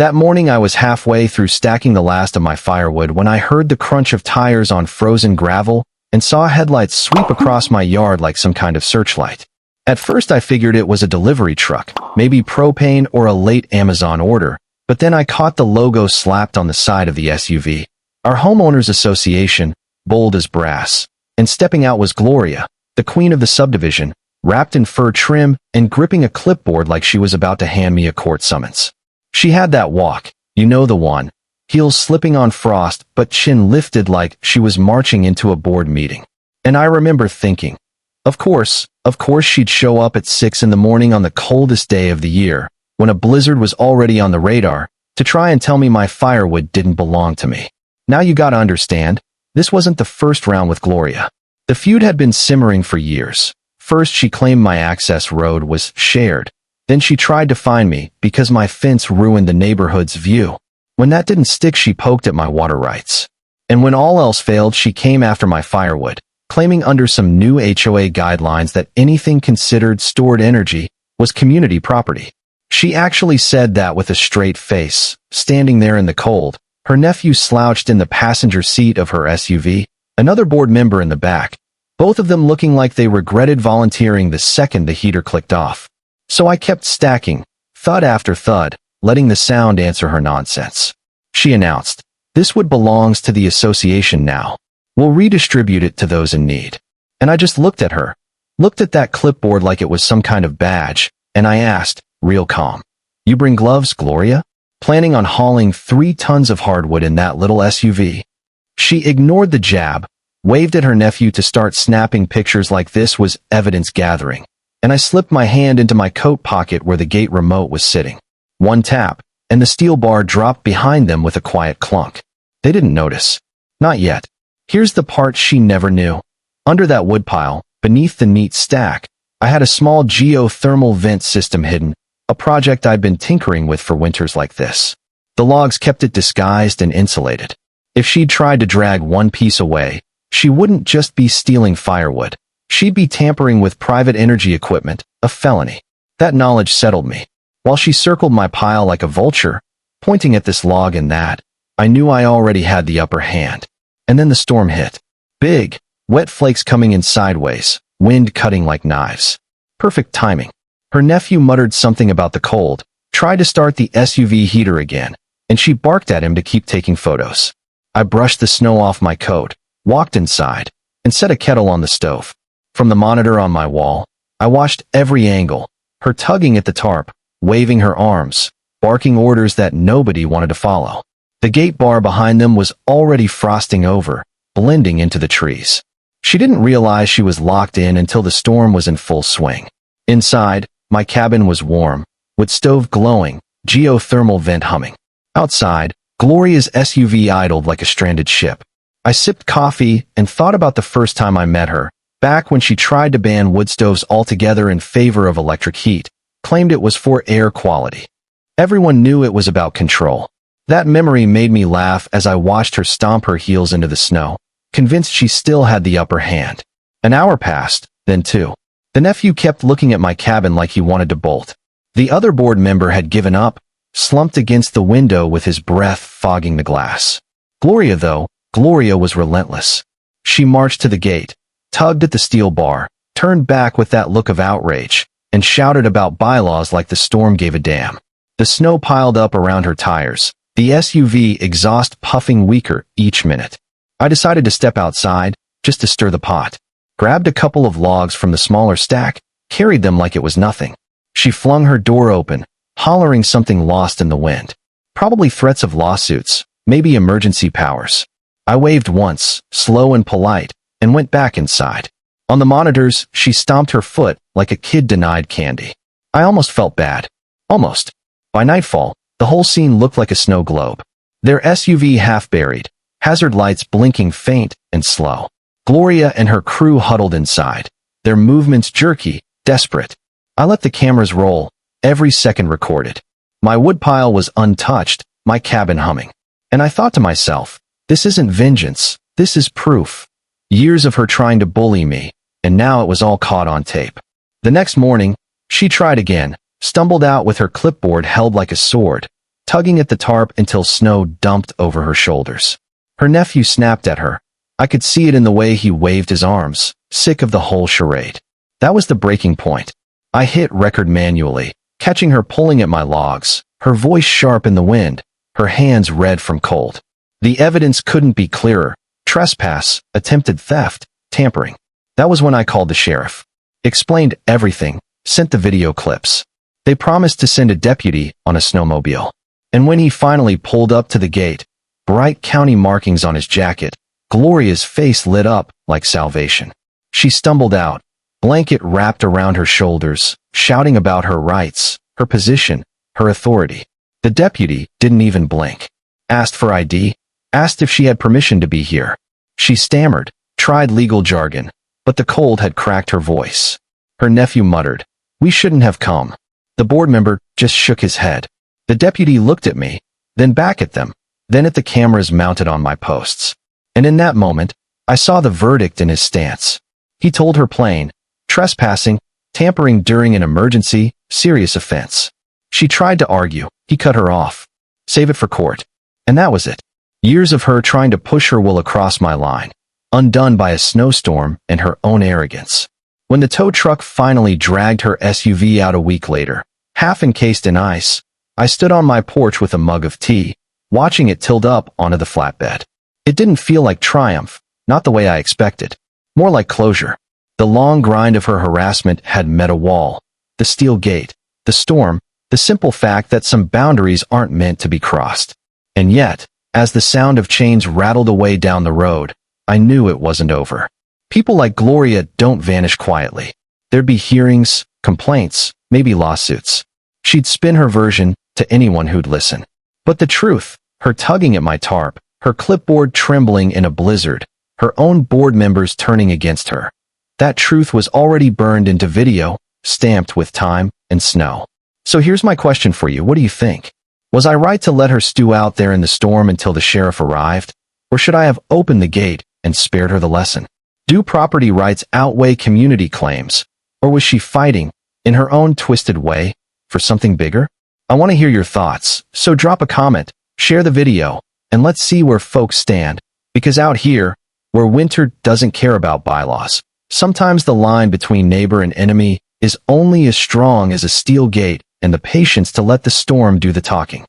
That morning I was halfway through stacking the last of my firewood when I heard the crunch of tires on frozen gravel and saw headlights sweep across my yard like some kind of searchlight. At first I figured it was a delivery truck, maybe propane or a late Amazon order, but then I caught the logo slapped on the side of the SUV. Our homeowners association, bold as brass. And stepping out was Gloria, the queen of the subdivision, wrapped in fur trim and gripping a clipboard like she was about to hand me a court summons. She had that walk, you know the one, heels slipping on frost but chin lifted like she was marching into a board meeting. And I remember thinking, of course she'd show up at 6 in the morning on the coldest day of the year, when a blizzard was already on the radar, to try and tell me my firewood didn't belong to me. Now you gotta understand, this wasn't the first round with Gloria. The feud had been simmering for years. First she claimed my access road was shared. Then she tried to fine me because my fence ruined the neighborhood's view. When that didn't stick, she poked at my water rights. And when all else failed, she came after my firewood, claiming under some new HOA guidelines that anything considered stored energy was community property. She actually said that with a straight face, standing there in the cold, her nephew slouched in the passenger seat of her SUV, another board member in the back, both of them looking like they regretted volunteering the second the heater clicked off. So I kept stacking, thud after thud, letting the sound answer her nonsense. She announced, "This wood belongs to the association now. We'll redistribute it to those in need." And I just looked at her, looked at that clipboard like it was some kind of badge, and I asked, real calm, "You bring gloves, Gloria? Planning on hauling 3 tons of hardwood in that little SUV?" She ignored the jab, waved at her nephew to start snapping pictures like this was evidence gathering, and I slipped my hand into my coat pocket where the gate remote was sitting. One tap, and the steel bar dropped behind them with a quiet clunk. They didn't notice. Not yet. Here's the part she never knew. Under that woodpile, beneath the neat stack, I had a small geothermal vent system hidden, a project I'd been tinkering with for winters like this. The logs kept it disguised and insulated. If she'd tried to drag one piece away, she wouldn't just be stealing firewood. She'd be tampering with private energy equipment, a felony. That knowledge settled me. While she circled my pile like a vulture, pointing at this log and that, I knew I already had the upper hand. And then the storm hit. Big, wet flakes coming in sideways, wind cutting like knives. Perfect timing. Her nephew muttered something about the cold, tried to start the SUV heater again, and she barked at him to keep taking photos. I brushed the snow off my coat, walked inside, and set a kettle on the stove. From the monitor on my wall, I watched every angle, her tugging at the tarp, waving her arms, barking orders that nobody wanted to follow. The gate bar behind them was already frosting over, blending into the trees. She didn't realize she was locked in until the storm was in full swing. Inside, my cabin was warm, with stove glowing, geothermal vent humming. Outside, Gloria's SUV idled like a stranded ship. I sipped coffee and thought about the first time I met her, back when she tried to ban wood stoves altogether in favor of electric heat, claimed it was for air quality. Everyone knew it was about control. That memory made me laugh as I watched her stomp her heels into the snow, convinced she still had the upper hand. An hour passed, then 2. The nephew kept looking at my cabin like he wanted to bolt. The other board member had given up, slumped against the window with his breath fogging the glass. Gloria was relentless. She marched to the gate, tugged at the steel bar, turned back with that look of outrage, and shouted about bylaws like the storm gave a damn. The snow piled up around her tires, the SUV exhaust puffing weaker each minute. I decided to step outside, just to stir the pot. Grabbed a couple of logs from the smaller stack, carried them like it was nothing. She flung her door open, hollering something lost in the wind. Probably threats of lawsuits, maybe emergency powers. I waved once, slow and polite, and went back inside. On the monitors, she stomped her foot like a kid denied candy. I almost felt bad. Almost. By nightfall, the whole scene looked like a snow globe. Their SUV half buried, hazard lights blinking faint and slow. Gloria and her crew huddled inside, their movements jerky, desperate. I let the cameras roll, every second recorded. My woodpile was untouched, my cabin humming. And I thought to myself, this isn't vengeance, this is proof. Years of her trying to bully me, and now it was all caught on tape. The next morning, she tried again, stumbled out with her clipboard held like a sword, tugging at the tarp until snow dumped over her shoulders. Her nephew snapped at her. I could see it in the way he waved his arms, sick of the whole charade. That was the breaking point. I hit record manually, catching her pulling at my logs, her voice sharp in the wind, her hands red from cold. The evidence couldn't be clearer. Trespass, attempted theft, tampering. That was when I called the sheriff. Explained everything, sent the video clips. They promised to send a deputy on a snowmobile. And when he finally pulled up to the gate, bright county markings on his jacket, Gloria's face lit up like salvation. She stumbled out, blanket wrapped around her shoulders, shouting about her rights, her position, her authority. The deputy didn't even blink. Asked for ID, asked if she had permission to be here. She stammered, tried legal jargon, but the cold had cracked her voice. Her nephew muttered, "We shouldn't have come." The board member just shook his head. The deputy looked at me, then back at them, then at the cameras mounted on my posts. And in that moment, I saw the verdict in his stance. He told her plain, trespassing, tampering during an emergency, serious offense. She tried to argue. He cut her off. Save it for court. And that was it. Years of her trying to push her will across my line, undone by a snowstorm and her own arrogance. When the tow truck finally dragged her SUV out a week later, half encased in ice, I stood on my porch with a mug of tea, watching it tilt up onto the flatbed. It didn't feel like triumph, not the way I expected. More like closure. The long grind of her harassment had met a wall. The steel gate, the storm, the simple fact that some boundaries aren't meant to be crossed. And yet, as the sound of chains rattled away down the road, I knew it wasn't over. People like Gloria don't vanish quietly. There'd be hearings, complaints, maybe lawsuits. She'd spin her version to anyone who'd listen. But the truth, her tugging at my tarp, her clipboard trembling in a blizzard, her own board members turning against her. That truth was already burned into video, stamped with time and snow. So here's my question for you. What do you think? Was I right to let her stew out there in the storm until the sheriff arrived? Or should I have opened the gate and spared her the lesson? Do property rights outweigh community claims? Or was she fighting, in her own twisted way, for something bigger? I want to hear your thoughts, so drop a comment, share the video, and let's see where folks stand. Because out here, where winter doesn't care about bylaws, sometimes the line between neighbor and enemy is only as strong as a steel gate and the patience to let the storm do the talking.